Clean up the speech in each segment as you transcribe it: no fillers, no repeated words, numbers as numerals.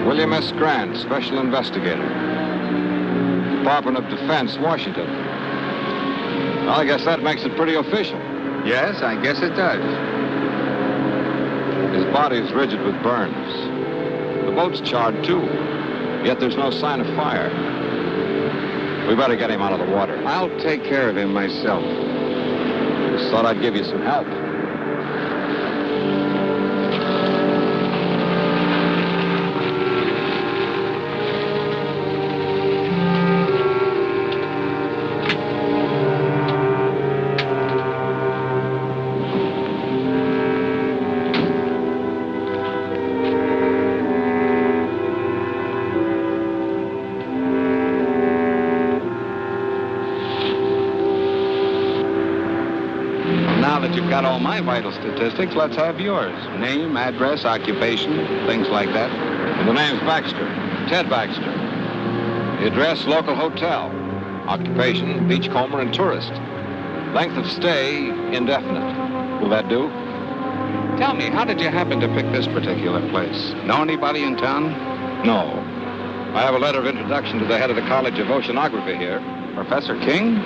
William S. Grant, Special Investigator. Department of Defense, Washington. Well, I guess that makes it pretty official. Yes, I guess it does. His body is rigid with burns. The boat's charred, too. Yet there's no sign of fire. We better get him out of the water. I'll take care of him myself. Just thought I'd give you some help. Got all my vital statistics, let's have yours. Name, address, occupation, things like that. The name's Baxter, Ted Baxter. The address, local hotel. Occupation, beachcomber and tourist. Length of stay, indefinite. Will that do? Tell me, how did you happen to pick this particular place? Know anybody in town? No. I have a letter of introduction to the head of the College of Oceanography here. Professor King?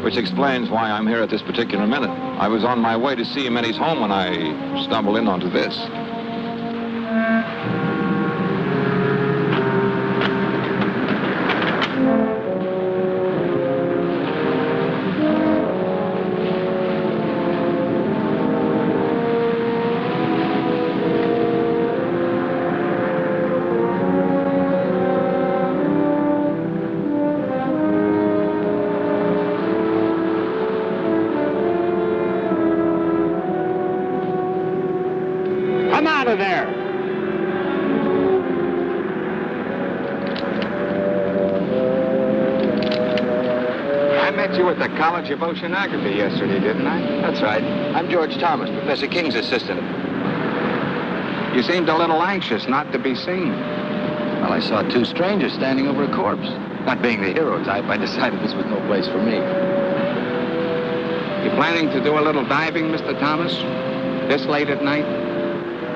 Which explains why I'm here at this particular minute. I was on my way to see him at his home when I stumbled in onto this. College of Oceanography yesterday, didn't I? That's right. I'm George Thomas, Professor King's assistant. You seemed a little anxious not to be seen. Well, I saw two strangers standing over a corpse. Not being the hero type, I decided this was no place for me. You planning to do a little diving, Mr. Thomas? This late at night?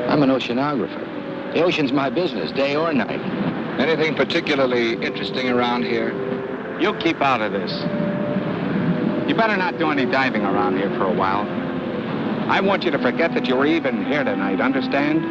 I'm an oceanographer. The ocean's my business, day or night. Anything particularly interesting around here? You'll keep out of this. You better not do any diving around here for a while. I want you to forget that you were even here tonight, understand?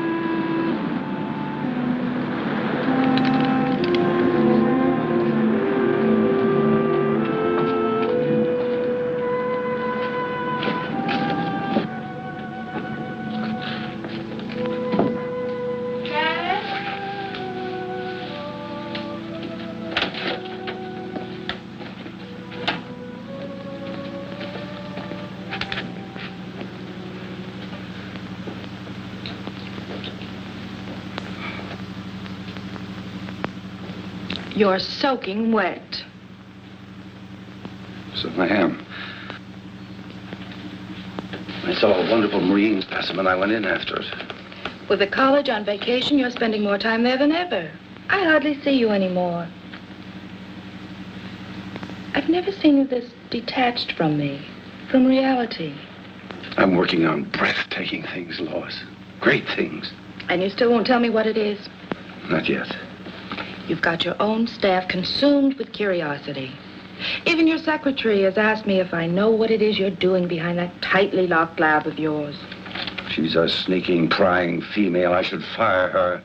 You're soaking wet. So I am. I saw a wonderful marine specimen. I went in after it. With the college on vacation, you're spending more time there than ever. I hardly see you anymore. I've never seen you this detached from me, from reality. I'm working on breathtaking things, Lois. Great things. And you still won't tell me what it is? Not yet. You've got your own staff consumed with curiosity. Even your secretary has asked me if I know what it is you're doing behind that tightly locked lab of yours. She's a sneaking, prying female. I should fire her.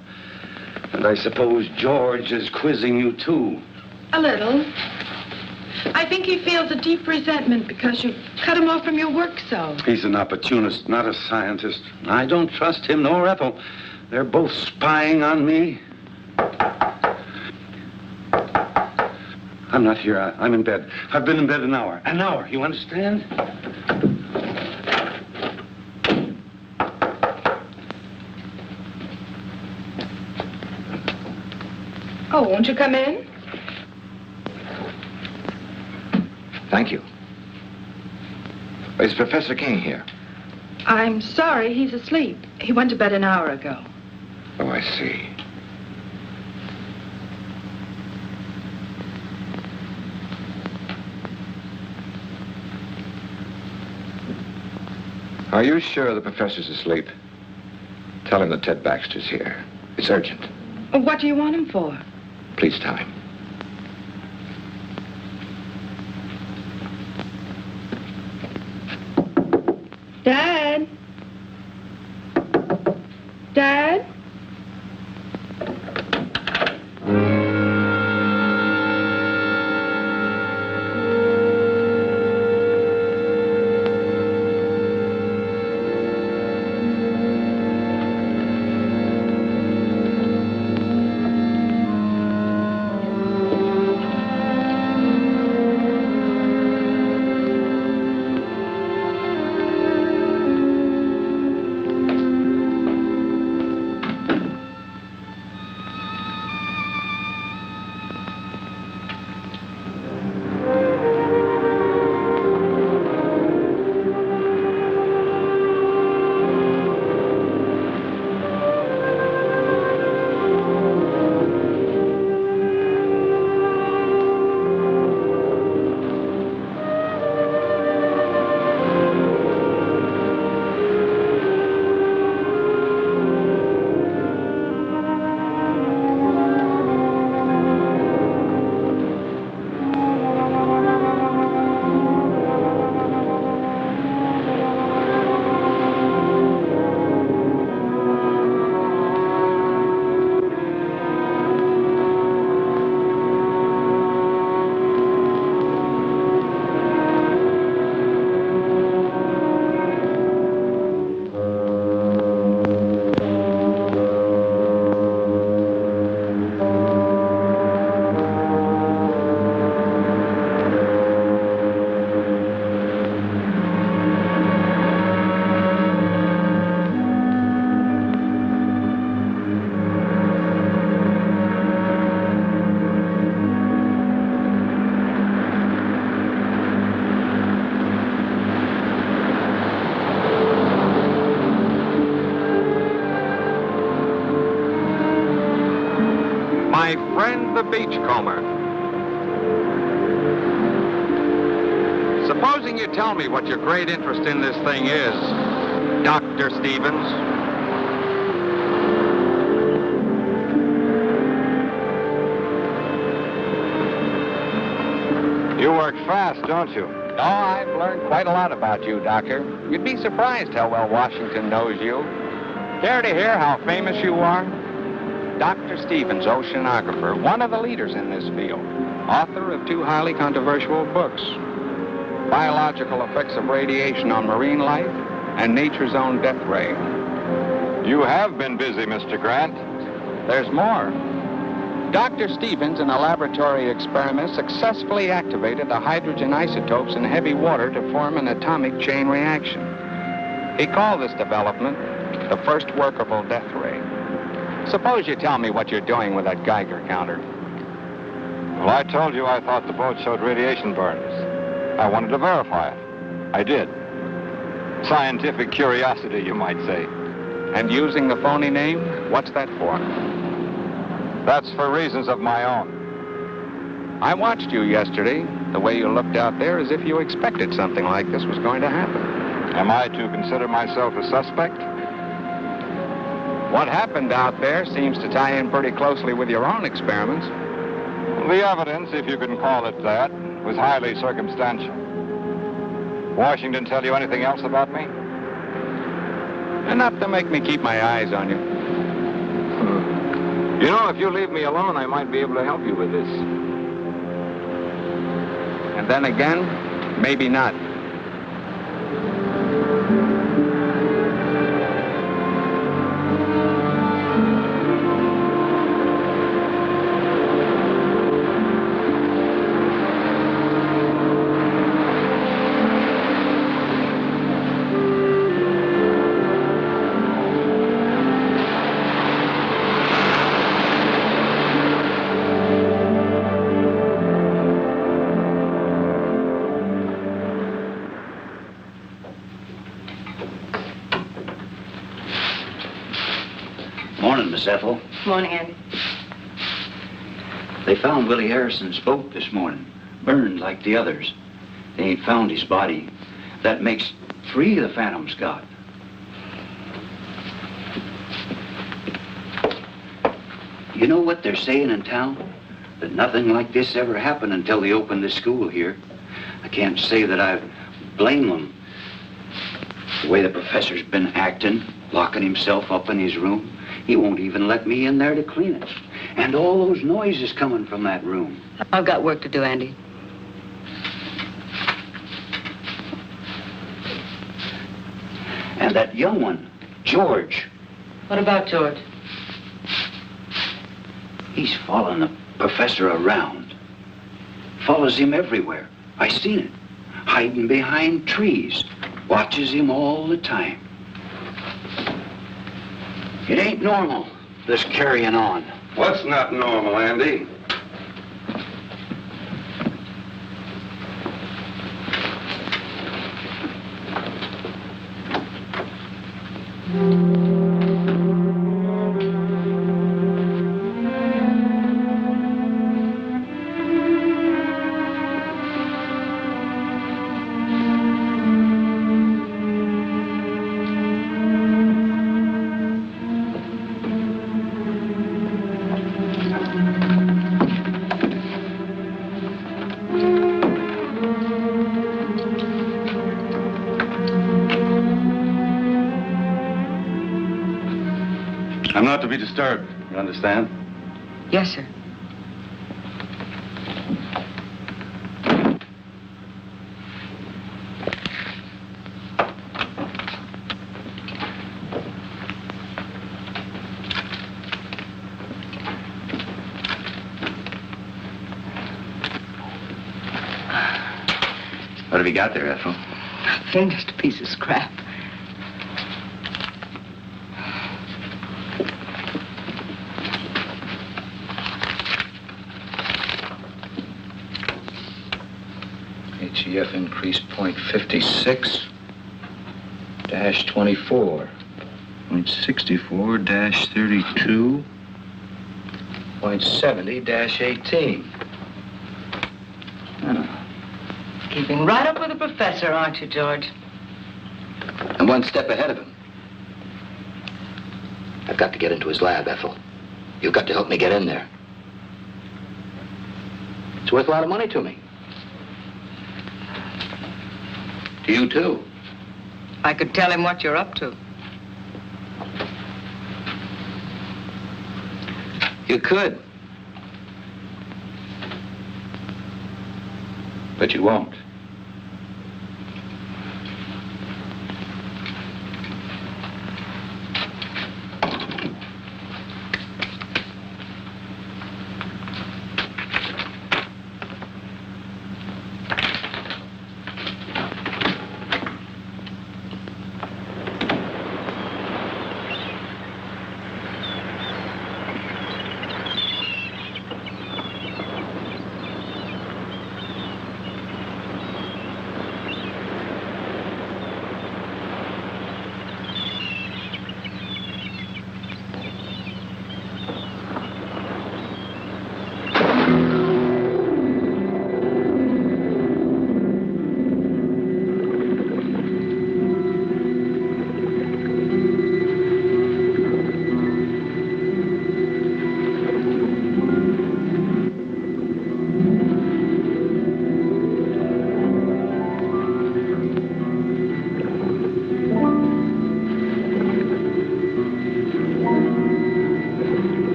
And I suppose George is quizzing you, too. A little. I think he feels a deep resentment because you cut him off from your work so. He's an opportunist, not a scientist. I don't trust him nor Ethel. They're both spying on me. I'm not here. I'm in bed. I've been in bed an hour. An hour, you understand? Oh, won't you come in? Thank you. Is Professor King here? I'm sorry, he's asleep. He went to bed an hour ago. Oh, I see. Are you sure the professor's asleep? Tell him that Ted Baxter's here. It's urgent. What do you want him for? Please tell him. Dad? Dad? My friend the beachcomber. Supposing you tell me what your great interest in this thing is, Dr. Stevens. You work fast, don't you? Oh, I've learned quite a lot about you, Doctor. You'd be surprised how well Washington knows you. Care to hear how famous you are? Dr. Stevens, oceanographer, one of the leaders in this field, author of 2 highly controversial books, Biological Effects of Radiation on Marine Life and Nature's Own Death Ray. You have been busy, Mr. Grant. There's more. Dr. Stevens, in a laboratory experiment, successfully activated the hydrogen isotopes in heavy water to form an atomic chain reaction. He called this development the first workable death ray. Suppose you tell me what you're doing with that Geiger counter. Well, I told you I thought the boat showed radiation burns. I wanted to verify it. I did. Scientific curiosity, you might say. And using the phony name, what's that for? That's for reasons of my own. I watched you yesterday. The way you looked out there as if you expected something like this was going to happen. Am I to consider myself a suspect? What happened out there seems to tie in pretty closely with your own experiments. The evidence, if you can call it that, was highly circumstantial. Washington tell you anything else about me? Enough to make me keep my eyes on you. You know, if you leave me alone, I might be able to help you with this. And then again, maybe not. Miss Ethel. Morning, Andy. They found Willie Harrison's boat this morning, burned like the others. They ain't found his body. That makes 3 the Phantom's got. You know what they're saying in town? That nothing like this ever happened until they opened the school here. I can't say that I blame them. The way the professor's been acting, locking himself up in his room. He won't even let me in there to clean it. And all those noises coming from that room. I've got work to do, Andy. And that young one, George. What about George? He's following the professor around. Follows him everywhere. I seen it. Hiding behind trees. Watches him all the time. It ain't normal, this carrying on. What's not normal, Andy? I'm not to be disturbed, you understand? Yes, sir. What have you got there, Ethel? Nothing, just a piece of scrap. HEF increased 0.56 -24, 0.64 -32, 0.70 -18. Keeping right up with the professor, aren't you, George? I'm one step ahead of him. I've got to get into his lab, Ethel. You've got to help me get in there. It's worth a lot of money to me. To you, too. I could tell him what you're up to. You could. But you won't.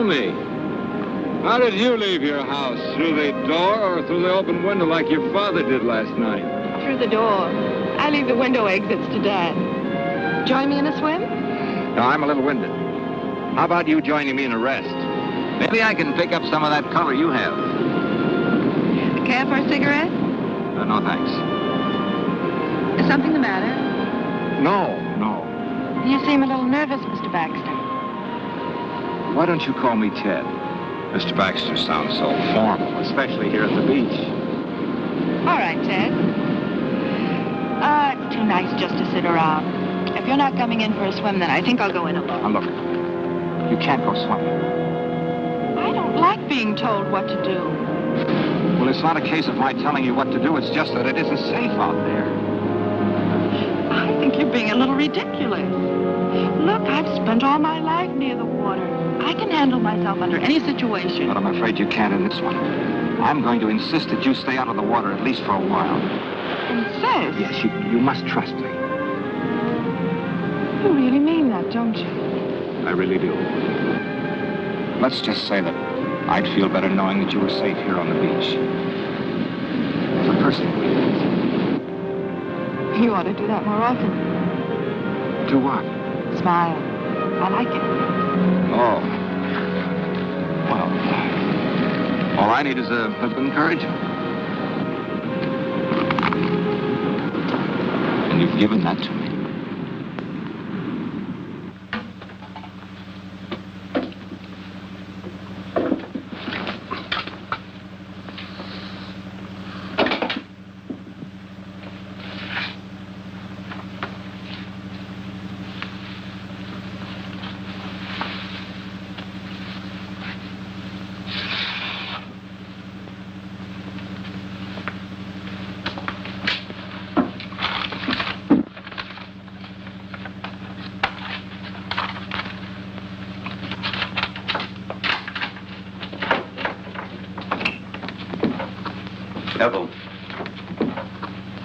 me. How did you leave your house? Through the door or through the open window like your father did last night? Through the door. I leave the window exits to Dad. Join me in a swim? No, I'm a little winded. How about you joining me in a rest? Maybe I can pick up some of that color you have. Care for a cigarette? No, thanks. Is something the matter? No. You seem a little nervous, Mr. Baxter. Why don't you call me Ted? Mr. Baxter sounds so formal. Especially here at the beach. All right, Ted. It's too nice just to sit around. If you're not coming in for a swim, then I think I'll go in alone. Now, look. You can't go swimming. I don't like being told what to do. Well, it's not a case of my telling you what to do. It's just that it isn't safe out there. I think you're being a little ridiculous. Look, I've spent all my life near the water. I can handle myself under any situation. But I'm afraid you can't in this one. I'm going to insist that you stay out of the water at least for a while. Insist? Yes, you must trust me. You really mean that, don't you? I really do. Let's just say that I'd feel better knowing that you were safe here on the beach. For personal reasons. You ought to do that more often. Do what? Smile. I like it. Oh. Well, all I need is a bit of encouragement. And you've given that to me. Ethel,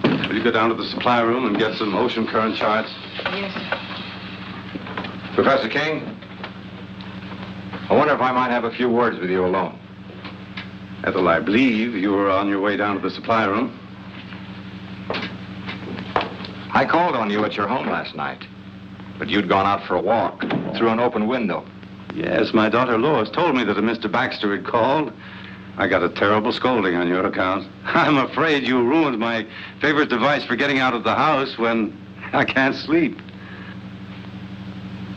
will you go down to the supply room and get some ocean current charts? Yes, sir. Professor King, I wonder if I might have a few words with you alone. Ethel, I believe you were on your way down to the supply room. I called on you at your home last night, but you'd gone out for a walk through an open window. Yes, my daughter Lois told me that a Mr. Baxter had called. I got a terrible scolding on your account. I'm afraid you ruined my favorite device for getting out of the house when I can't sleep.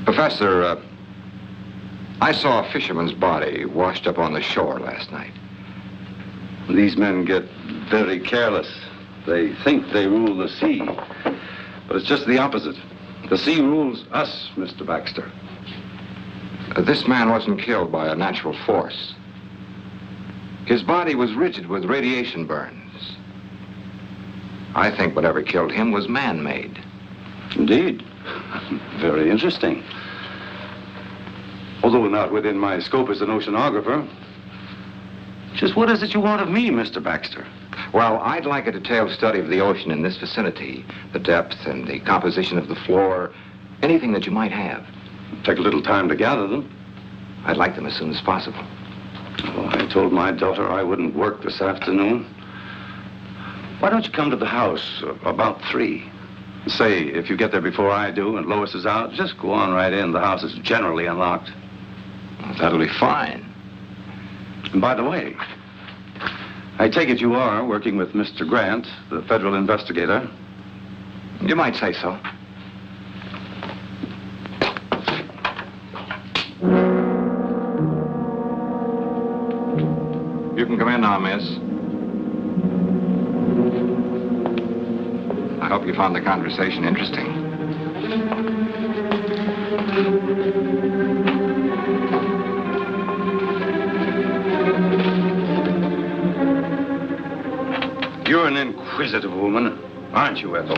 Professor, I saw a fisherman's body washed up on the shore last night. These men get very careless. They think they rule the sea, but it's just the opposite. The sea rules us, Mr. Baxter. This man wasn't killed by a natural force. His body was rigid with radiation burns. I think whatever killed him was man-made. Indeed. Very interesting. Although not within my scope as an oceanographer. Just what is it you want of me, Mr. Baxter? Well, I'd like a detailed study of the ocean in this vicinity, the depth and the composition of the floor, anything that you might have. Take a little time to gather them. I'd like them as soon as possible. Oh, I told my daughter I wouldn't work this afternoon. Why don't you come to the house about 3? Say, if you get there before I do and Lois is out, just go on right in. The house is generally unlocked. Well, that'll be fine. And by the way, I take it you are working with Mr. Grant, the federal investigator. You might say so. You can come in now, miss. I hope you found the conversation interesting. You're an inquisitive woman, aren't you, Ethel?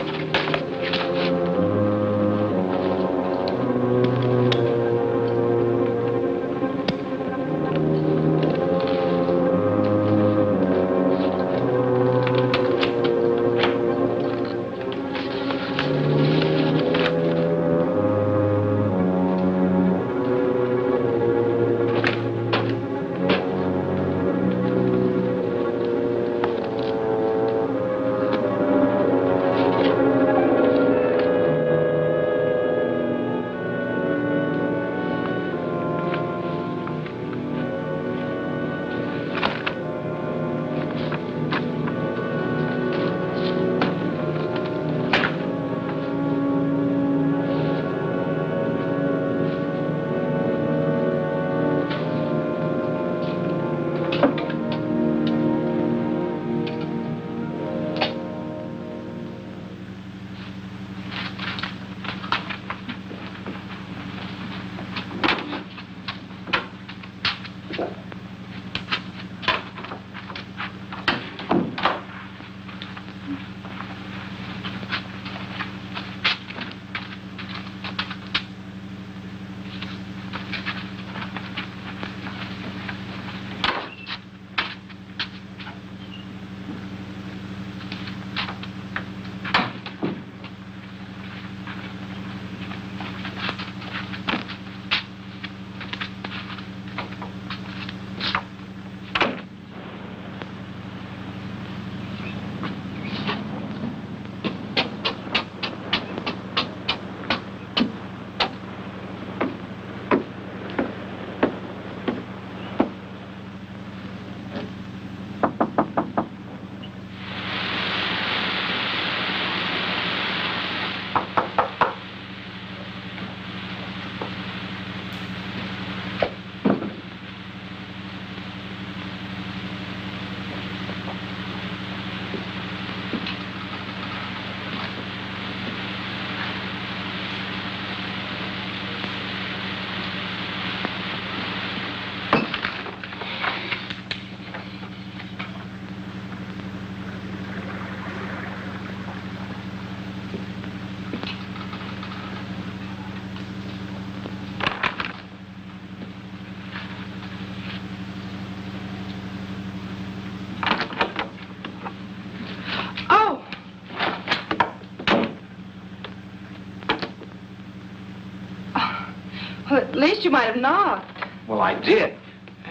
least you might have knocked. Well, I did.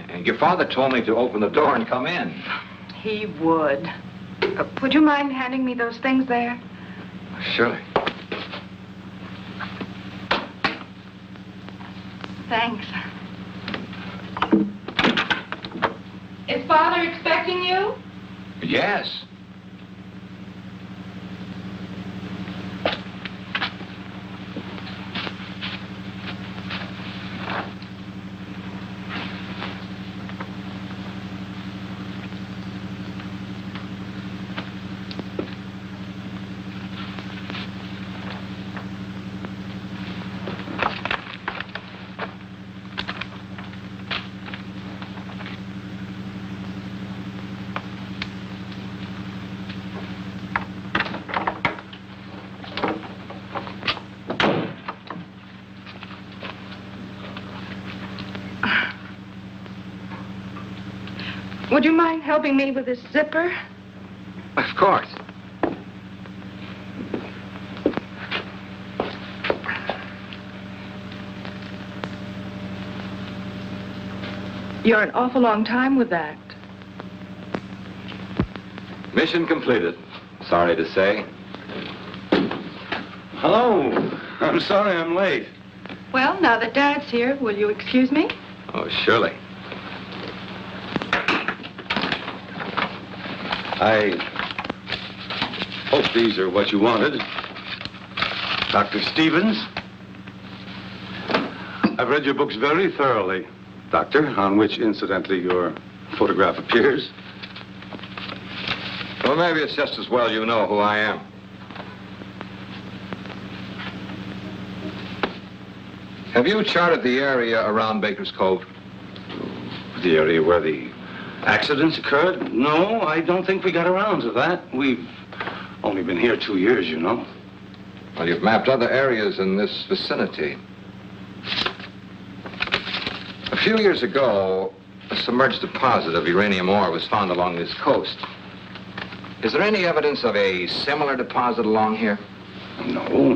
And your father told me to open the door and come in. He would. Would you mind handing me those things there? Surely. Thanks. Is Father expecting you? Yes. Would you mind helping me with this zipper? Of course. You're an awful long time with that. Mission completed. Sorry to say. Hello. I'm sorry I'm late. Well, now that Dad's here, will you excuse me? Oh, surely. I hope these are what you wanted. Dr. Stevens. I've read your books very thoroughly, Doctor, on which, incidentally, your photograph appears. Well, maybe it's just as well you know who I am. Have you charted the area around Baker's Cove? The area where the accidents occurred? No, I don't think we got around to that. We've only been here 2 years, you know. Well, you've mapped other areas in this vicinity. A few years ago, a submerged deposit of uranium ore was found along this coast. Is there any evidence of a similar deposit along here? No,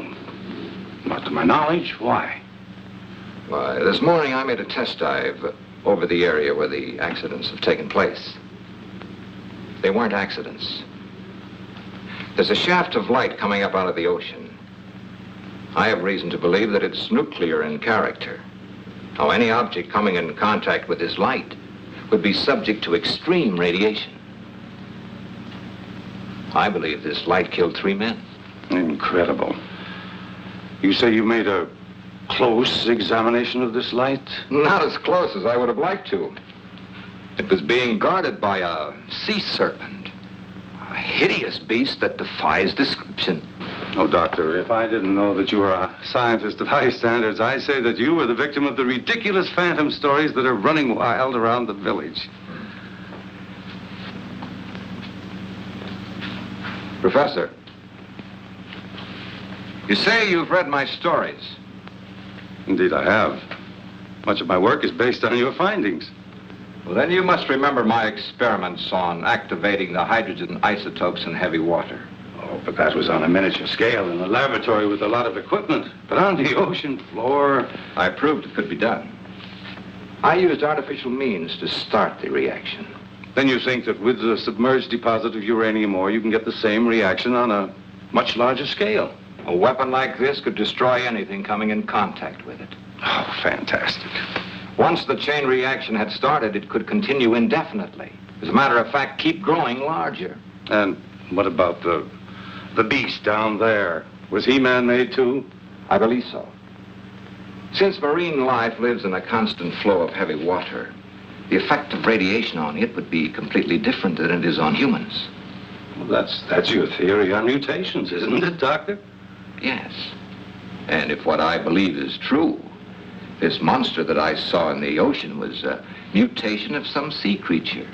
not to my knowledge. Why? Why, this morning I made a test dive over the area where the accidents have taken place. They weren't accidents. There's a shaft of light coming up out of the ocean. I have reason to believe that it's nuclear in character. Now, any object coming in contact with this light would be subject to extreme radiation. I believe this light killed 3 men. Incredible. You say you made a close examination of this light? Not as close as I would have liked to. It was being guarded by a sea serpent, a hideous beast that defies description. Oh, Doctor, if I didn't know that you were a scientist of high standards, I'd say that you were the victim of the ridiculous phantom stories that are running wild around the village. Professor, you say you've read my stories. Indeed, I have. Much of my work is based on your findings. Well, then you must remember my experiments on activating the hydrogen isotopes in heavy water. Oh, but that was on a miniature scale in a laboratory with a lot of equipment. But on the ocean floor... I proved it could be done. I used artificial means to start the reaction. Then you think that with the submerged deposit of uranium ore, you can get the same reaction on a much larger scale? A weapon like this could destroy anything coming in contact with it. Oh, fantastic. Once the chain reaction had started, it could continue indefinitely. As a matter of fact, keep growing larger. And what about the beast down there? Was he man-made too? I believe so. Since marine life lives in a constant flow of heavy water, the effect of radiation on it would be completely different than it is on humans. Well, that's your theory on mutations, isn't it, Doctor? Yes. And if what I believe is true, this monster that I saw in the ocean was a mutation of some sea creature.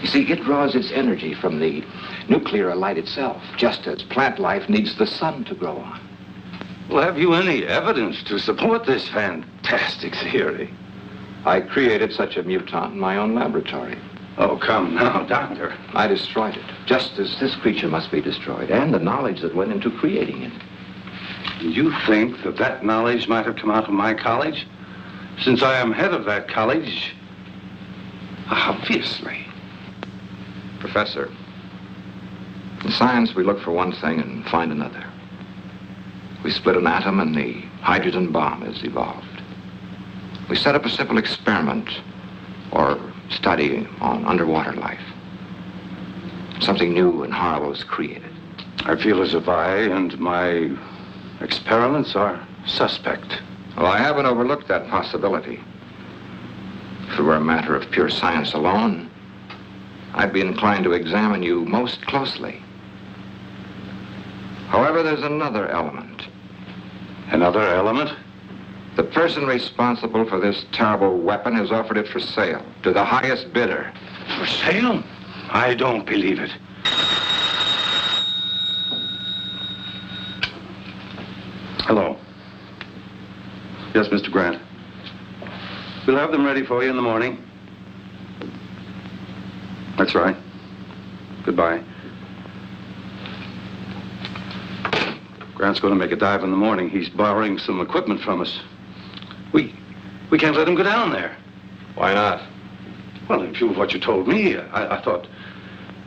You see, it draws its energy from the nuclear light itself, just as plant life needs the sun to grow on. Well, have you any evidence to support this fantastic theory? I created such a mutant in my own laboratory. Oh, come now, Doctor. I destroyed it, just as this creature must be destroyed, and the knowledge that went into creating it. You think that knowledge might have come out of my college? Since I am head of that college, obviously. Professor, in science, we look for one thing and find another. We split an atom and the hydrogen bomb is evolved. We set up a simple experiment or study on underwater life. Something new and horrible is created. I feel as if I and my experiments are suspect. Well, I haven't overlooked that possibility. If it were a matter of pure science alone, I'd be inclined to examine you most closely. However, there's another element. Another element? The person responsible for this terrible weapon has offered it for sale to the highest bidder. For sale? I don't believe it. Hello. Yes, Mr. Grant. We'll have them ready for you in the morning. That's right. Goodbye. Grant's going to make a dive in the morning. He's borrowing some equipment from us. We can't let him go down there. Why not? Well, in view of what you told me, I thought,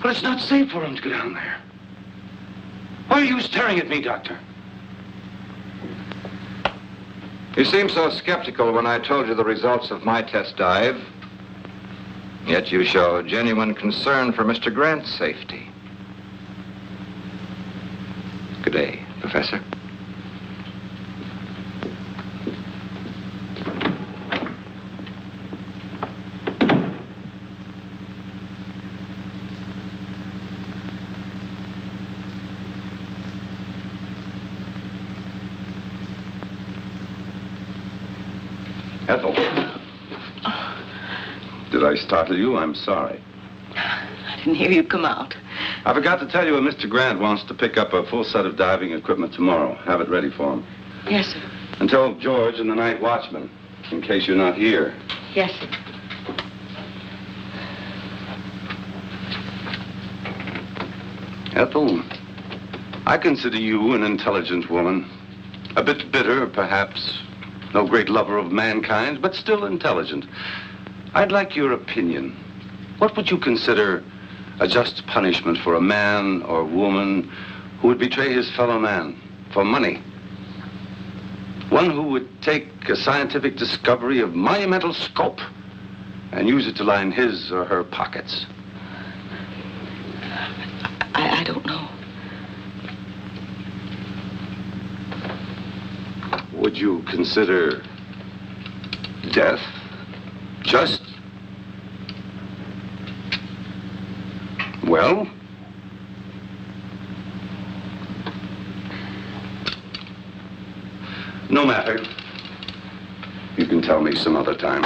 well, it's not safe for him to go down there. Why are you staring at me, Doctor? You seemed so skeptical when I told you the results of my test dive. Yet you show genuine concern for Mr. Grant's safety. Good day, Professor. Ethel. Did I startle you? I'm sorry. I didn't hear you come out. I forgot to tell you Mr. Grant wants to pick up a full set of diving equipment tomorrow. Have it ready for him. Yes, sir. And tell George and the night watchman, in case you're not here. Yes, sir. Ethel, I consider you an intelligent woman. A bit bitter, perhaps. No great lover of mankind, but still intelligent. I'd like your opinion. What would you consider a just punishment for a man or woman who would betray his fellow man for money? One who would take a scientific discovery of monumental scope and use it to line his or her pockets. I don't know. Would you consider death just? Well? No matter. You can tell me some other time.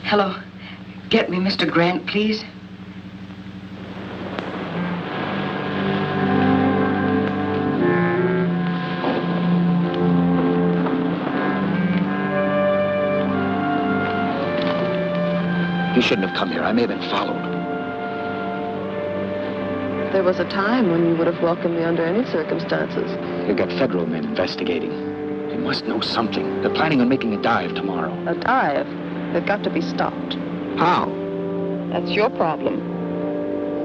Hello. Get me Mr. Grant, please. You shouldn't have come here. I may have been followed. There was a time when you would have welcomed me under any circumstances. You've got federal men investigating. They must know something. They're planning on making a dive tomorrow. A dive? They've got to be stopped. How? That's your problem.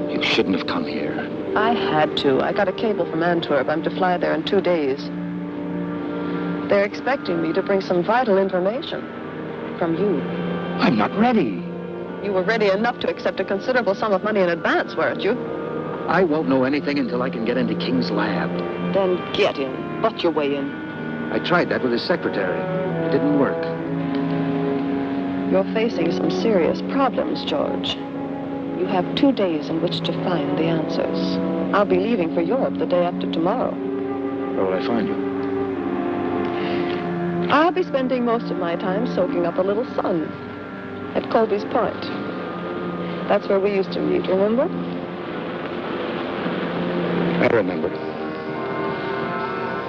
You shouldn't have come here. I had to. I got a cable from Antwerp. I'm to fly there in 2 days. They're expecting me to bring some vital information from you. I'm not ready. You were ready enough to accept a considerable sum of money in advance, weren't you? I won't know anything until I can get into King's lab. Then get in. Butt your way in. I tried that with his secretary. It didn't work. You're facing some serious problems, George. You have 2 days in which to find the answers. I'll be leaving for Europe the day after tomorrow. Where will I find you? I'll be spending most of my time soaking up a little sun at Colby's Point. That's where we used to meet, remember? I remember.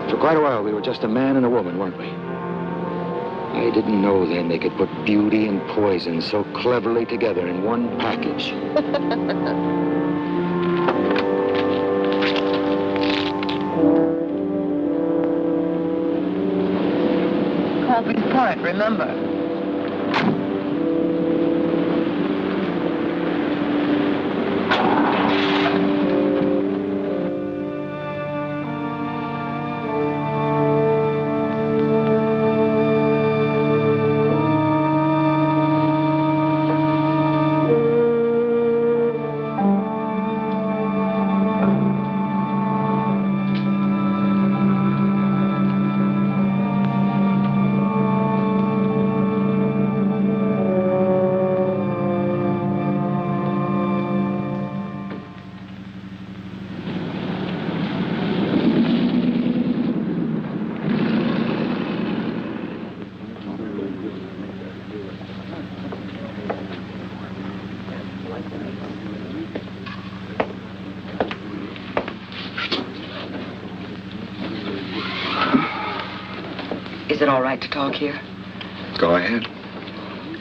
For quite a while, we were just a man and a woman, weren't we? I didn't know then they could put beauty and poison so cleverly together in one package. Colby's Park, remember? Is it all right to talk here? Go ahead.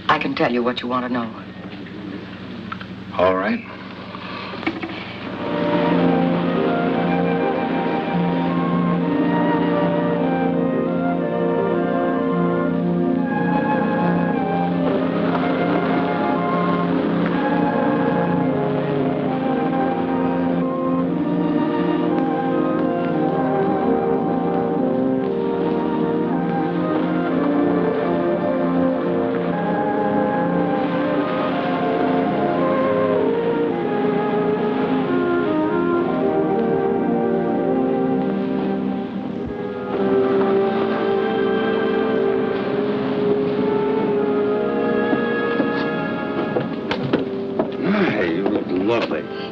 I can tell you what you want to know. All right.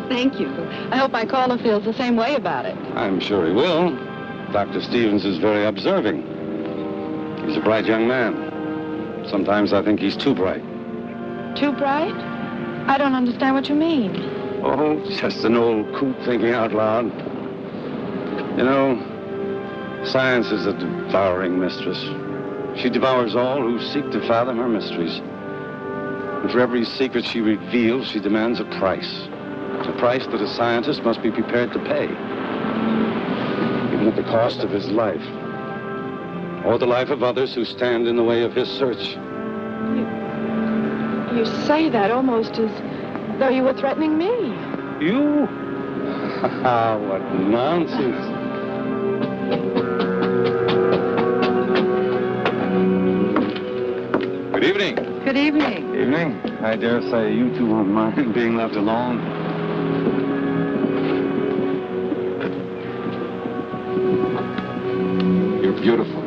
Thank you. I hope my caller feels the same way about it. I'm sure he will. Dr. Stevens is very observing. He's a bright young man. Sometimes I think he's too bright. Too bright? I don't understand what you mean. Oh, just an old coot thinking out loud. You know, science is a devouring mistress. She devours all who seek to fathom her mysteries. And for every secret she reveals, she demands a price. A price that a scientist must be prepared to pay. Even at the cost of his life. Or the life of others who stand in the way of his search. You say that almost as though you were threatening me. You? What nonsense. Good evening. Good evening. Evening. I dare say you two won't mind being left alone. You're beautiful.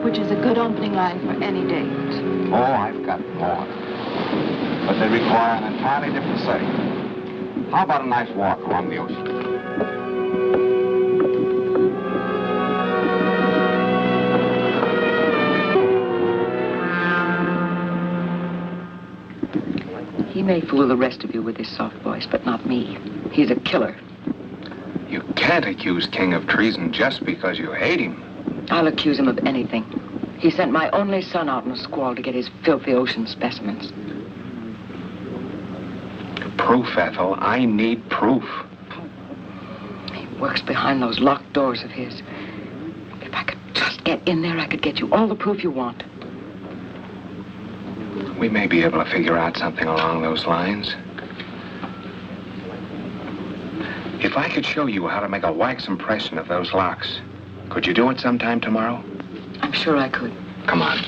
Which is a good opening line for any date. Oh, I've got more. But they require an entirely different setting. How about a nice walk along the ocean? He may fool the rest of you with his soft voice, but not me. He's a killer. You can't accuse King of treason just because you hate him. I'll accuse him of anything. He sent my only son out in a squall to get his filthy ocean specimens. Proof, Ethel. I need proof. He works behind those locked doors of his. If I could just get in there, I could get you all the proof you want. We may be able to figure out something along those lines. If I could show you how to make a wax impression of those locks, could you do it sometime tomorrow? I'm sure I could. Come on.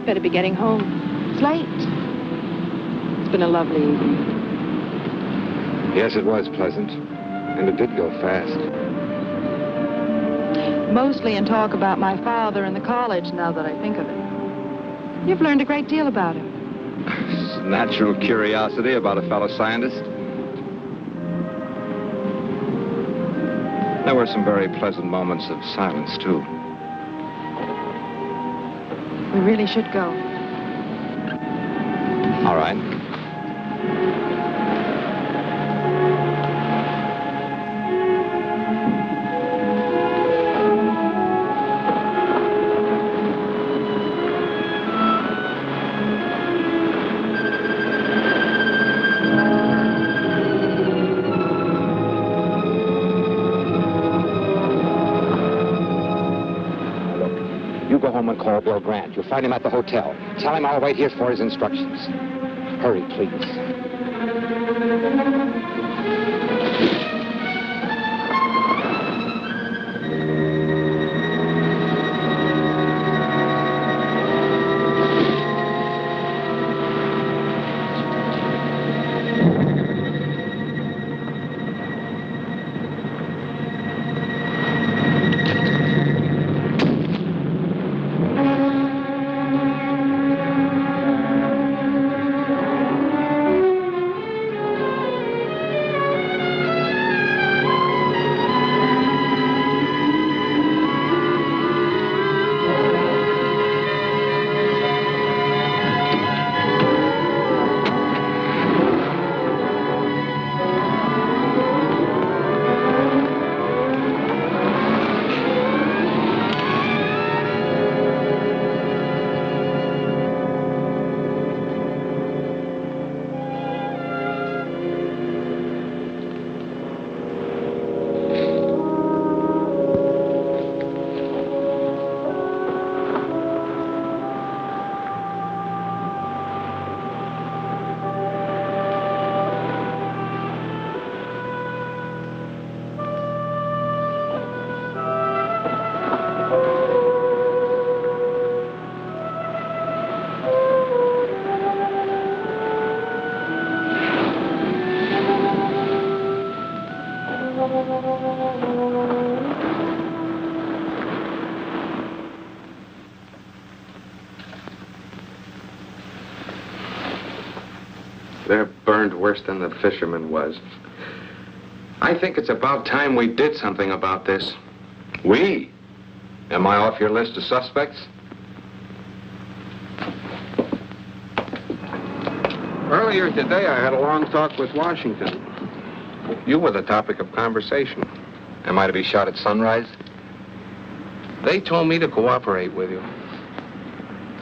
Better be getting home. It's late. It's been a lovely evening. Yes, it was pleasant. And it did go fast. Mostly in talk about my father and the college, now that I think of it. You've learned a great deal about him. Natural curiosity about a fellow scientist. There were some very pleasant moments of silence, too. We really should go. All right. Go home and call Bill Grant. You'll find him at the hotel. Tell him I'll wait here for his instructions. Hurry, please. They're burned worse than the fisherman was. I think it's about time we did something about this. We? Am I off your list of suspects? Earlier today, I had a long talk with Washington. You were the topic of conversation. Am I to be shot at sunrise? They told me to cooperate with you.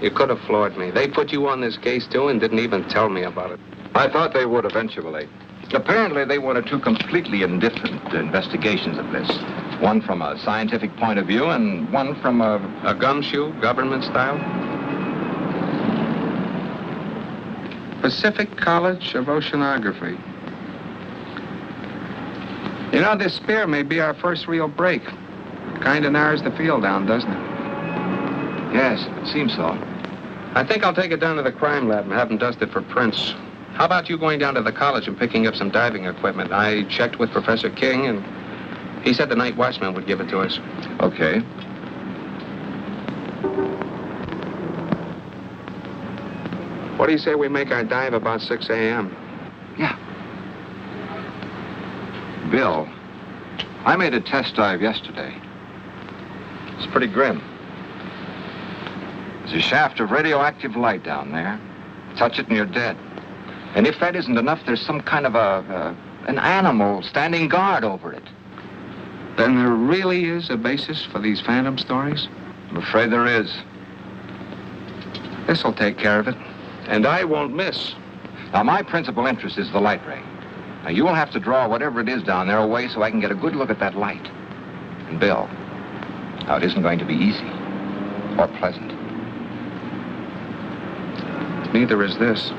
You could have floored me. They put you on this case, too, and didn't even tell me about it. I thought they would eventually. Apparently, they wanted two completely indifferent investigations of this. One from a scientific point of view and one from a gumshoe, government style? Pacific College of Oceanography. You know, this spear may be our first real break. Kind of narrows the field down, doesn't it? Yes, it seems so. I think I'll take it down to the crime lab and have them dust it for prints. How about you going down to the college and picking up some diving equipment? I checked with Professor King, and he said the night watchman would give it to us. Okay. What do you say we make our dive about 6 a.m.? Yeah. Bill, I made a test dive yesterday. It's pretty grim. There's a shaft of radioactive light down there. Touch it and you're dead. And if that isn't enough, there's some kind of an animal standing guard over it. Then there really is a basis for these phantom stories? I'm afraid there is. This'll take care of it. And I won't miss. Now, my principal interest is the light ray. Now, you will have to draw whatever it is down there away so I can get a good look at that light. And Bill, now, it isn't going to be easy or pleasant. Neither is this.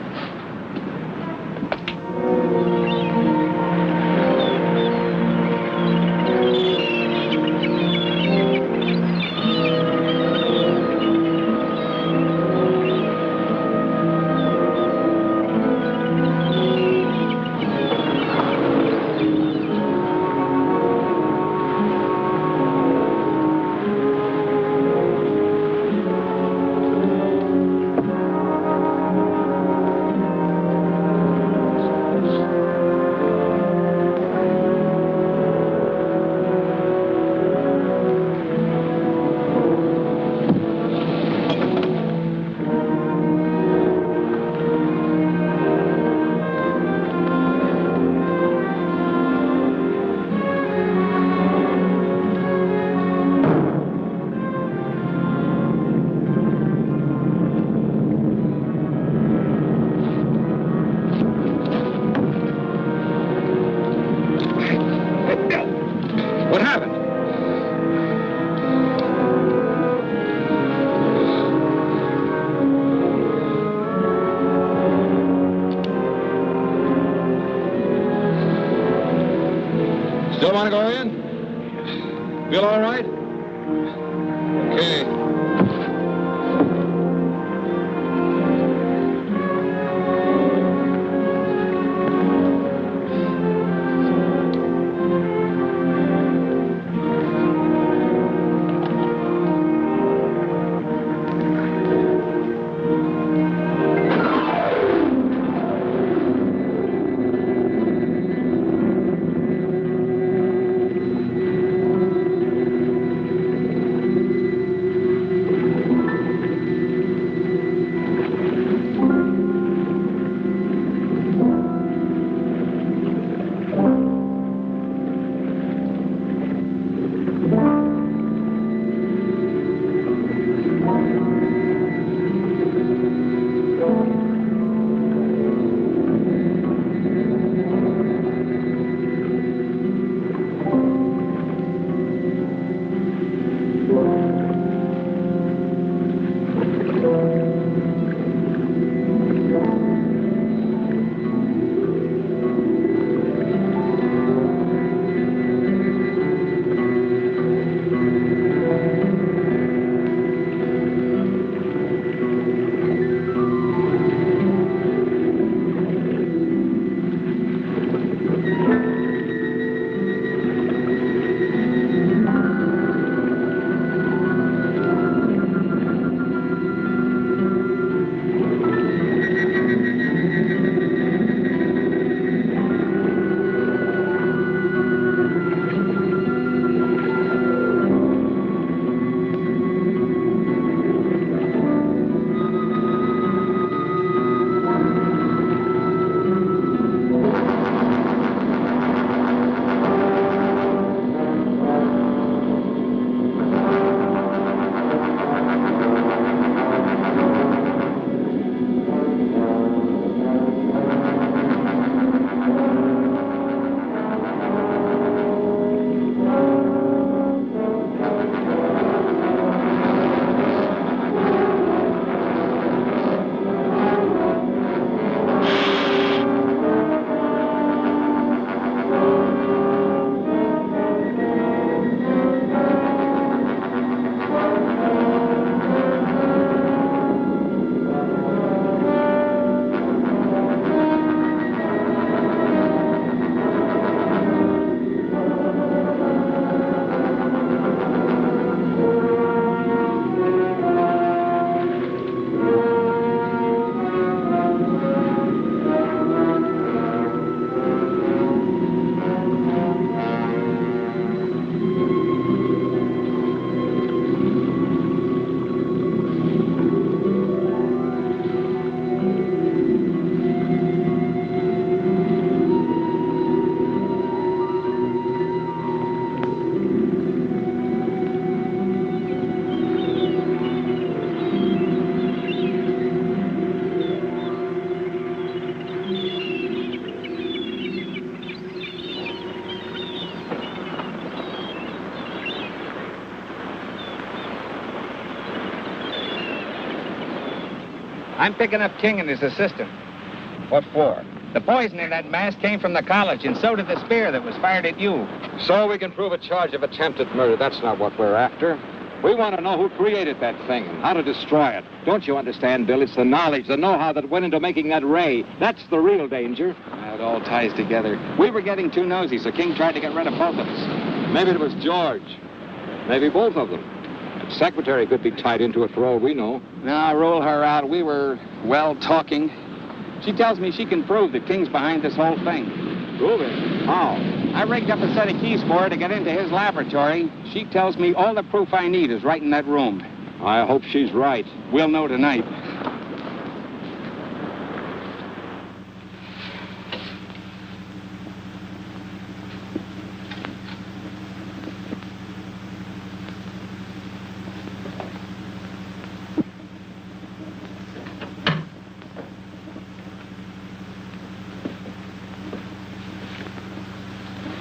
want to go in? Feel all right? Okay. I'm picking up King and his assistant. What for? The poison in that mask came from the college, and so did the spear that was fired at you. So we can prove a charge of attempted murder. That's not what we're after. We want to know who created that thing and how to destroy it. Don't you understand, Bill? It's the knowledge, the know-how that went into making that ray. That's the real danger. It all ties together. We were getting too nosy, so King tried to get rid of both of us. Maybe it was George. Maybe both of them. The secretary could be tied into it for all we know. Now, roll her out. We were, well, talking. She tells me she can prove that King's behind this whole thing. Prove it? How? I rigged up a set of keys for her to get into his laboratory. She tells me all the proof I need is right in that room. I hope she's right. We'll know tonight.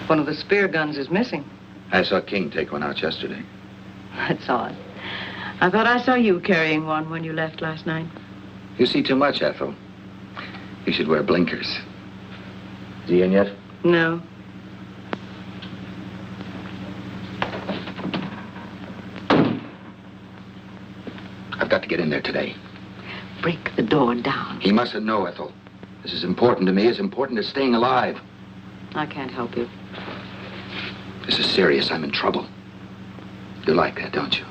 One of the spear guns is missing. I saw King take one out yesterday. That's odd. I thought I saw you carrying one when you left last night. You see too much, Ethel. You should wear blinkers. Is he in yet? No. I've got to get in there today. Break the door down. He mustn't know, Ethel. This is important to me, as important as staying alive. I can't help you. This is serious. I'm in trouble. You like that, don't you?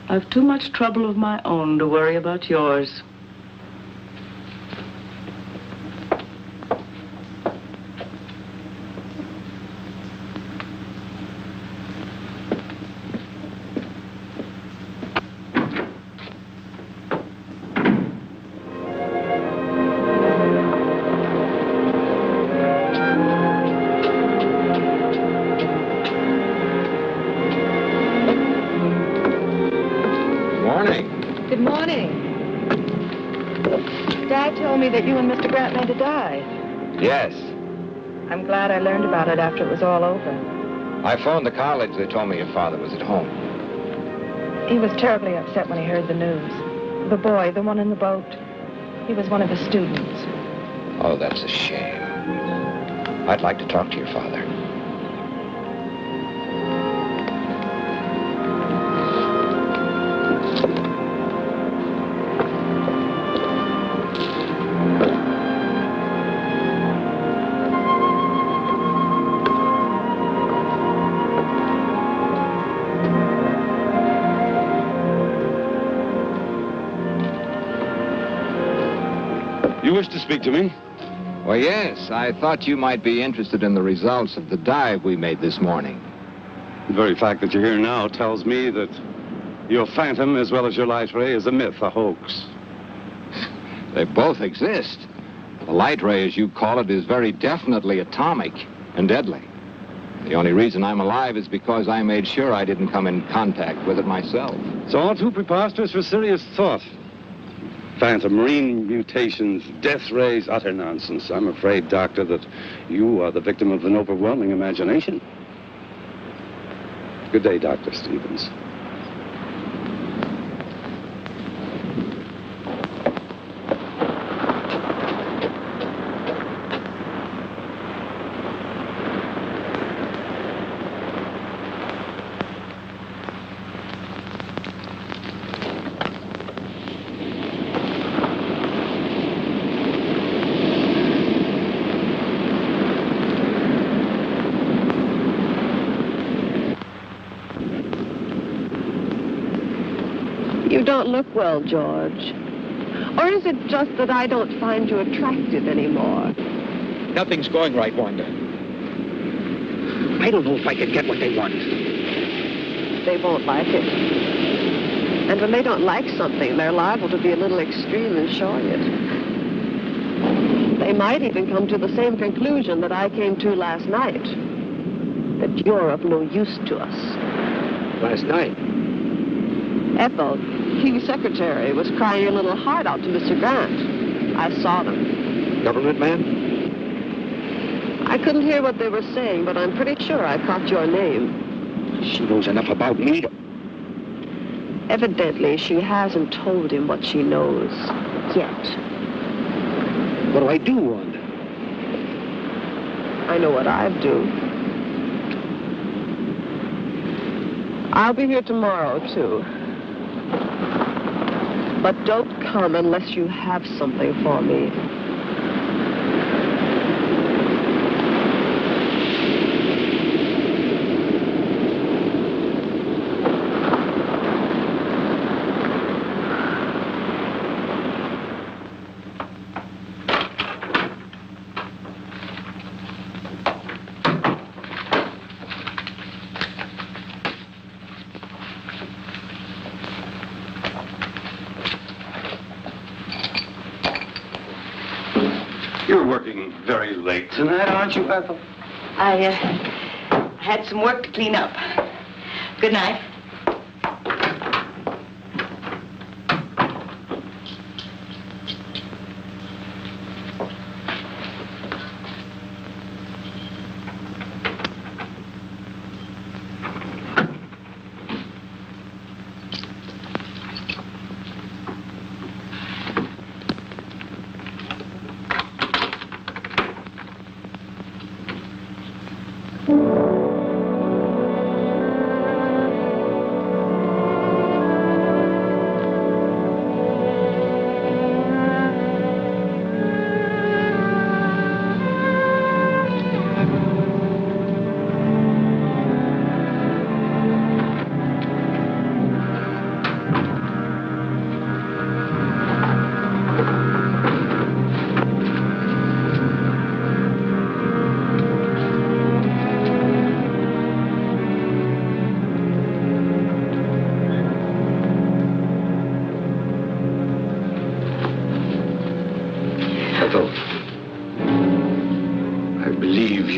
I've too much trouble of my own to worry about yours. Good morning. Dad told me that you and Mr. Grant made a dive. Yes. I'm glad I learned about it after it was all over. I phoned the college. They told me your father was at home. He was terribly upset when he heard the news. The boy, the one in the boat, he was one of his students. Oh, that's a shame. I'd like to talk to your father. You wish to speak to me? Well, yes. I thought you might be interested in the results of the dive we made this morning. The very fact that you're here now tells me that your phantom, as well as your light ray, is a myth, a hoax. They both exist. The light ray, as you call it, is very definitely atomic and deadly. The only reason I'm alive is because I made sure I didn't come in contact with it myself. It's all too preposterous for serious thought. Phantom, marine mutations, death rays, utter nonsense. I'm afraid, Doctor, that you are the victim of an overwhelming imagination. Good day, Dr. Stevens. You don't look well, George. Or is it just that I don't find you attractive anymore? Nothing's going right, Wanda. I don't know if I can get what they want. They won't like it. And when they don't like something, they're liable to be a little extreme in showing it. They might even come to the same conclusion that I came to last night. That you're of no use to us. Last night? Ethel, King's secretary, was crying your little heart out to Mr. Grant. I saw them. Government man? I couldn't hear what they were saying, but I'm pretty sure I caught your name. She knows enough about me to... Evidently, she hasn't told him what she knows yet. What do I do, Wanda? I know what I'd do. I'll be here tomorrow, too. But don't come unless you have something for me. You're working very late tonight, aren't you, Ethel? I had some work to clean up. Good night.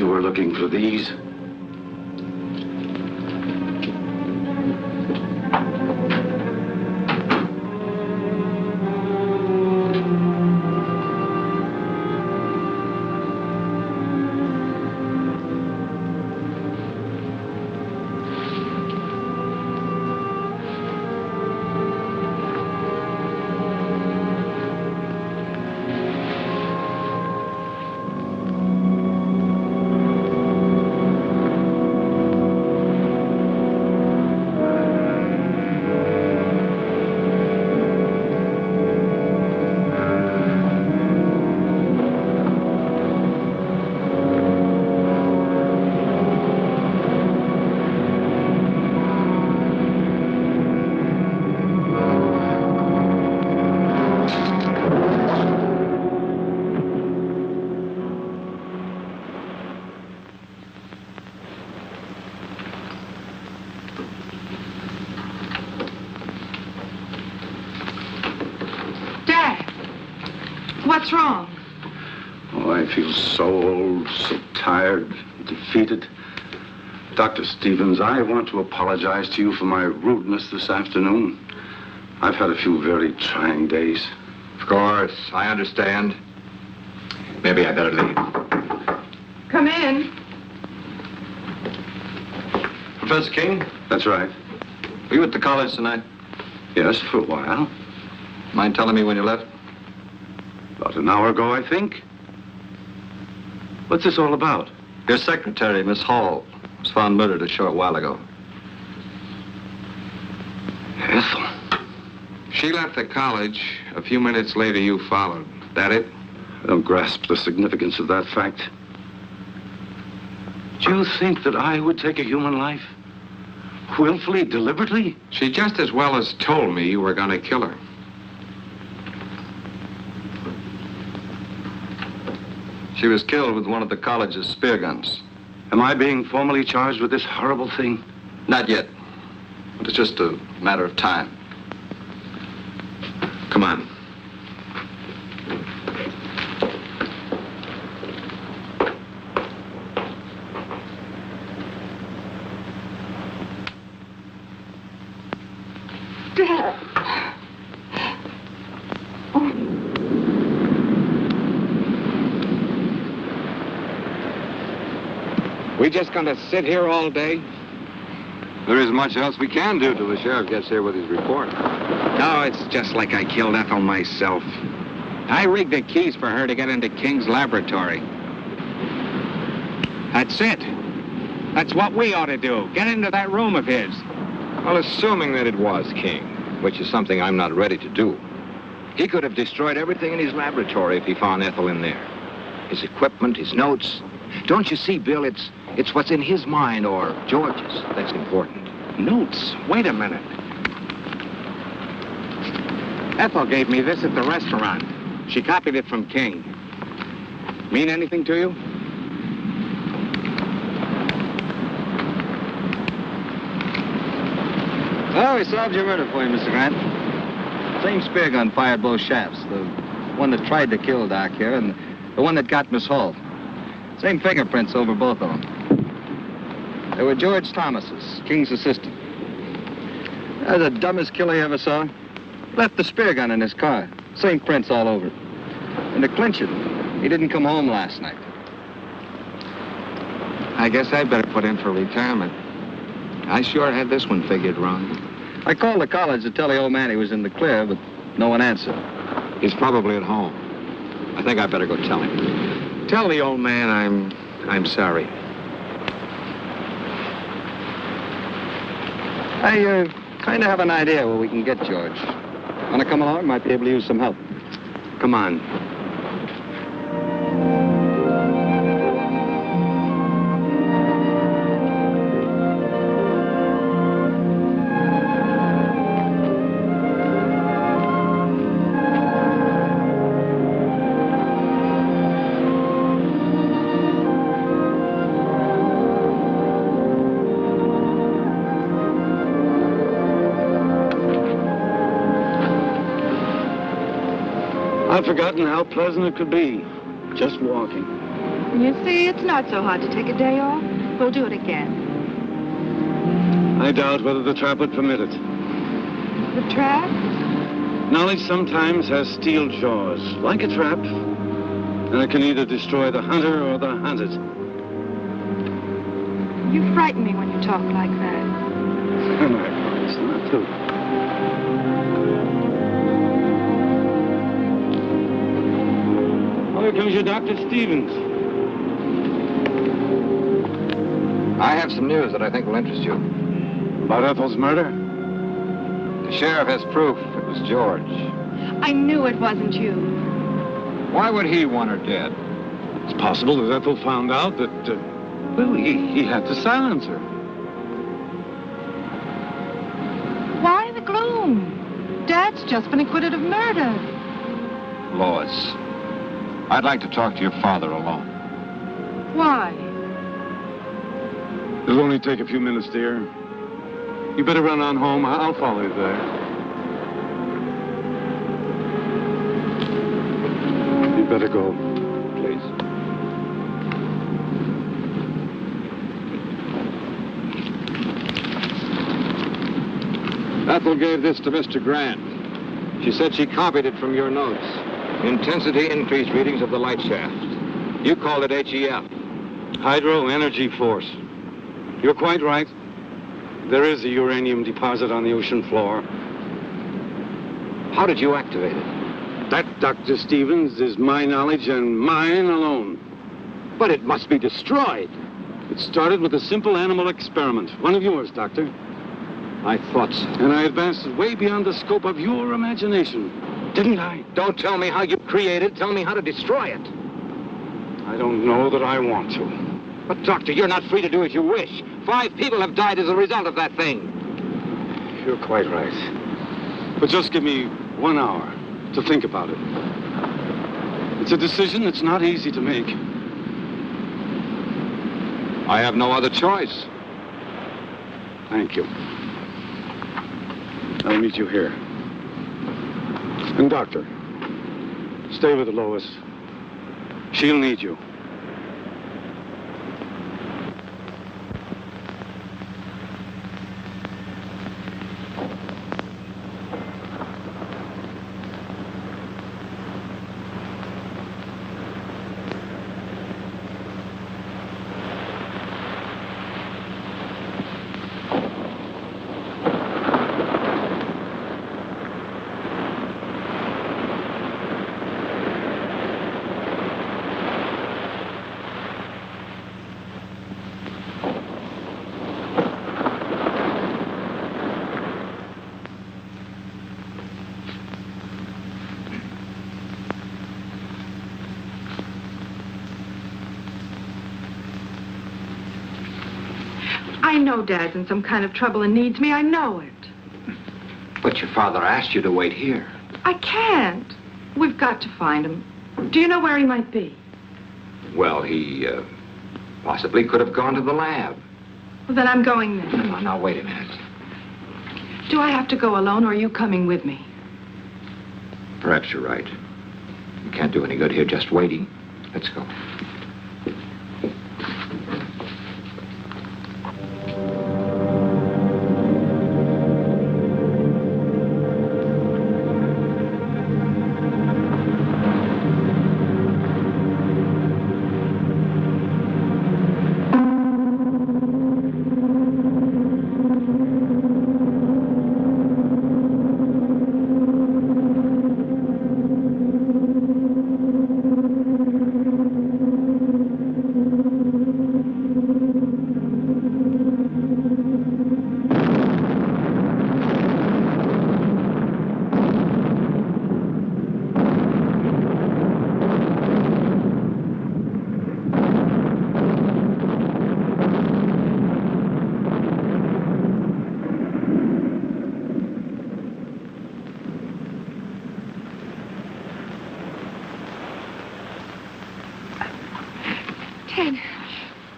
you were looking for these. What's wrong? Oh, I feel so old, so tired, defeated. Dr. Stevens, I want to apologize to you for my rudeness this afternoon. I've had a few very trying days. Of course, I understand. Maybe I better leave. Come in. Professor King? That's right. Were you at the college tonight? Yes, for a while. Mind telling me when you left? About an hour ago, I think. What's this all about? Your secretary, Miss Hall, was found murdered a short while ago. Ethel? She left the college. A few minutes later, you followed. That it? I don't grasp the significance of that fact. Do you think that I would take a human life? Willfully, deliberately? She just as well as told me you were going to kill her. She was killed with one of the college's spear guns. Am I being formally charged with this horrible thing? Not yet. But it's just a matter of time. Come on. Dad. We just gonna sit here all day? There isn't much else we can do till the sheriff gets here with his report. No, it's just like I killed Ethel myself. I rigged the keys for her to get into King's laboratory. That's it. That's what we ought to do. Get into that room of his. Well, assuming that it was King, which is something I'm not ready to do, he could have destroyed everything in his laboratory if he found Ethel in there. His equipment, his notes. Don't you see, Bill, it's what's in his mind or George's that's important. Notes? Wait a minute. Ethel gave me this at the restaurant. She copied it from King. Mean anything to you? Oh, we solved your murder for you, Mr. Grant. Same spear gun fired both shafts. The one that tried to kill Doc here and the one that got Miss Hall. Same fingerprints over both of them. They were George Thomas's, King's assistant. The dumbest killer you ever saw. Left the spear gun in his car. Same prints all over. And to clinch it, he didn't come home last night. I guess I'd better put in for retirement. I sure had this one figured wrong. I called the college to tell the old man he was in the clear, but no one answered. He's probably at home. I think I'd better go tell him. Tell the old man I'm sorry. I kind of have an idea where we can get George. Want to come along? Might be able to use some help. Come on. I've forgotten how pleasant it could be, just walking. You see, it's not so hard to take a day off. We'll do it again. I doubt whether the trap would permit it. The trap? Knowledge sometimes has steel jaws, like a trap, and it can either destroy the hunter or the hunted. You frighten me when you talk like that. And I promise not to. Oh, here comes your Dr. Stevens. I have some news that I think will interest you. About Ethel's murder? The sheriff has proof it was George. I knew it wasn't you. Why would he want her dead? It's possible that Ethel found out that, well, he had to silence her. Why the gloom? Dad's just been acquitted of murder. Lois, I'd like to talk to your father alone. Why? It'll only take a few minutes, dear. You better run on home. I'll follow you there. You better go, please. Ethel gave this to Mr. Grant. She said she copied it from your notes. Intensity increased readings of the light shaft. You called it HEF. Hydro Energy Force. You're quite right. There is a uranium deposit on the ocean floor. How did you activate it? That, Dr. Stevens, is my knowledge and mine alone. But it must be destroyed. It started with a simple animal experiment. One of yours, Doctor. I thought so. And I advanced it way beyond the scope of your imagination. Didn't I? Don't tell me how you created. Tell me how to destroy it. I don't know that I want to. But, Doctor, you're not free to do as you wish. 5 people have died as a result of that thing. You're quite right. But just give me 1 hour to think about it. It's a decision that's not easy to make. I have no other choice. Thank you. I'll meet you here. And, Doctor, stay with Lois. She'll need you. I know Dad's in some kind of trouble and needs me. I know it. But your father asked you to wait here. I can't. We've got to find him. Do you know where he might be? Well, he possibly could have gone to the lab. Well, then I'm going there. Now, wait a minute. Do I have to go alone, or are you coming with me? Perhaps you're right. You can't do any good here just waiting. Let's go.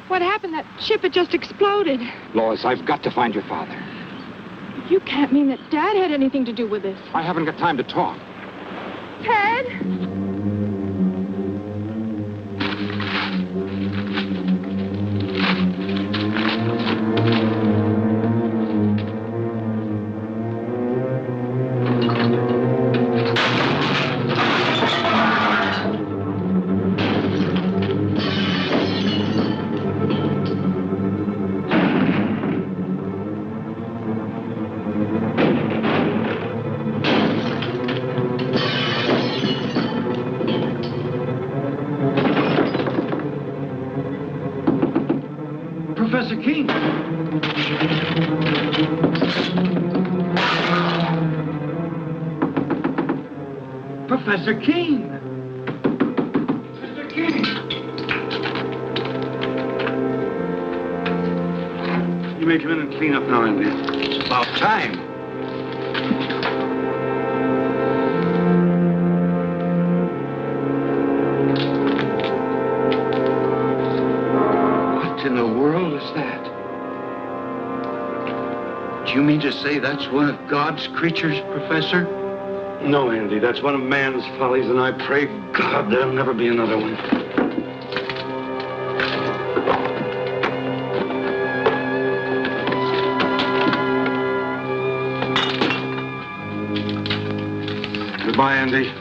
What happened? That ship had just exploded. Lois, I've got to find your father. You can't mean that Dad had anything to do with this. I haven't got time to talk. Ted? Professor King. Mr. King. You may come in and clean up now, Andy. It's about time. What in the world is that? Do you mean to say that's one of God's creatures, Professor? No, Andy, that's one of man's follies, and I pray God there'll never be another one. Goodbye, Andy.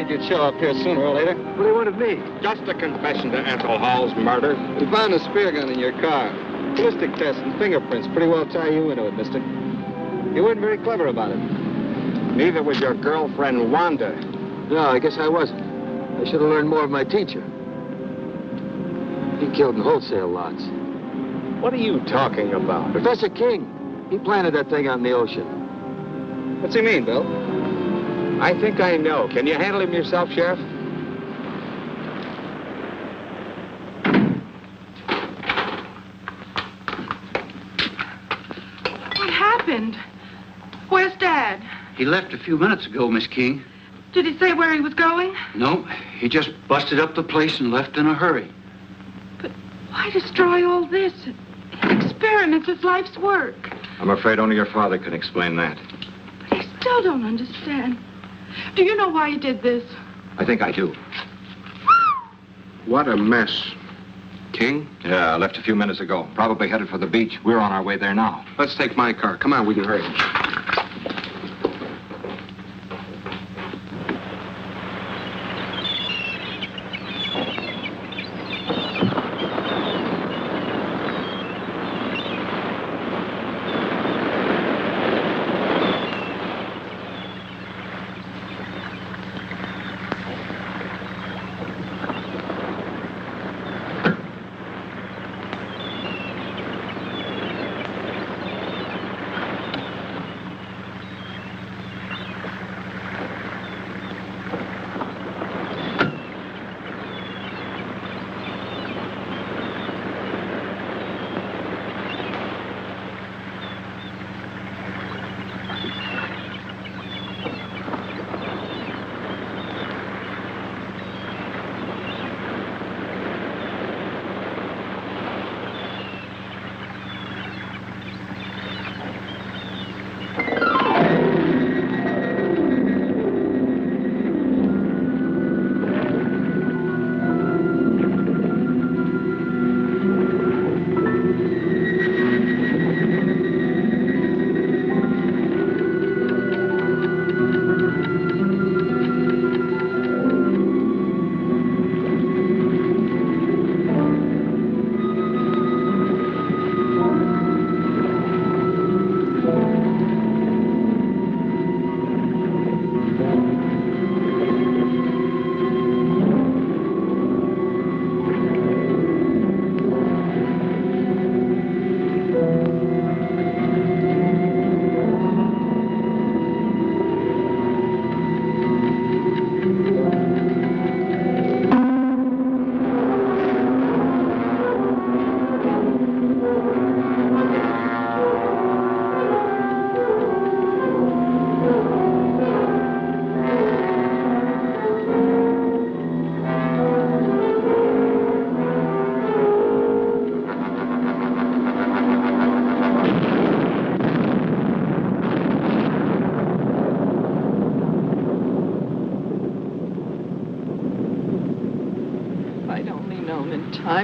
You'd show up here sooner or later. What do you want of me? Just a confession to Ethel Hall's murder. We found a spear gun in your car. Ballistic tests and fingerprints pretty well tie you into it, mister. You weren't very clever about it. Neither was your girlfriend, Wanda. No, I guess I wasn't. I should have learned more of my teacher. He killed in wholesale lots. What are you talking about? Professor King. He planted that thing out in the ocean. What's he mean, Bill? I think I know. Can you handle him yourself, Sheriff? What happened? Where's Dad? He left a few minutes ago, Miss King. Did he say where he was going? No, he just busted up the place and left in a hurry. But why destroy all this? Experiments is life's work. I'm afraid only your father can explain that. But I still don't understand. Do you know why he did this? I think I do. What a mess. King? Yeah, I left a few minutes ago. Probably headed for the beach. We're on our way there now. Let's take my car. Come on, we can hurry.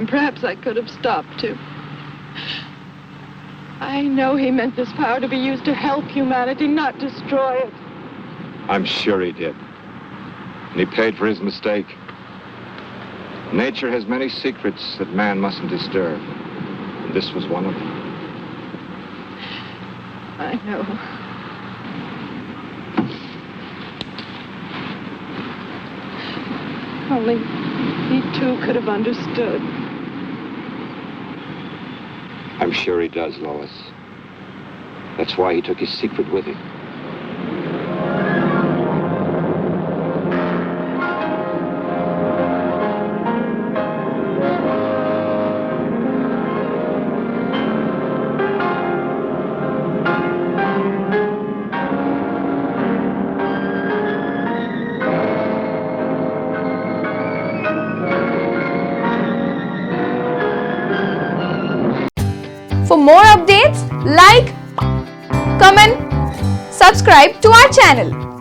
Perhaps I could have stopped him. I know he meant this power to be used to help humanity, not destroy it. I'm sure he did. And he paid for his mistake. Nature has many secrets that man mustn't disturb. And this was one of them. I know. only he too could have understood. I'm sure he does, Lois. That's why he took his secret with him. For more updates, like, comment, subscribe to our channel.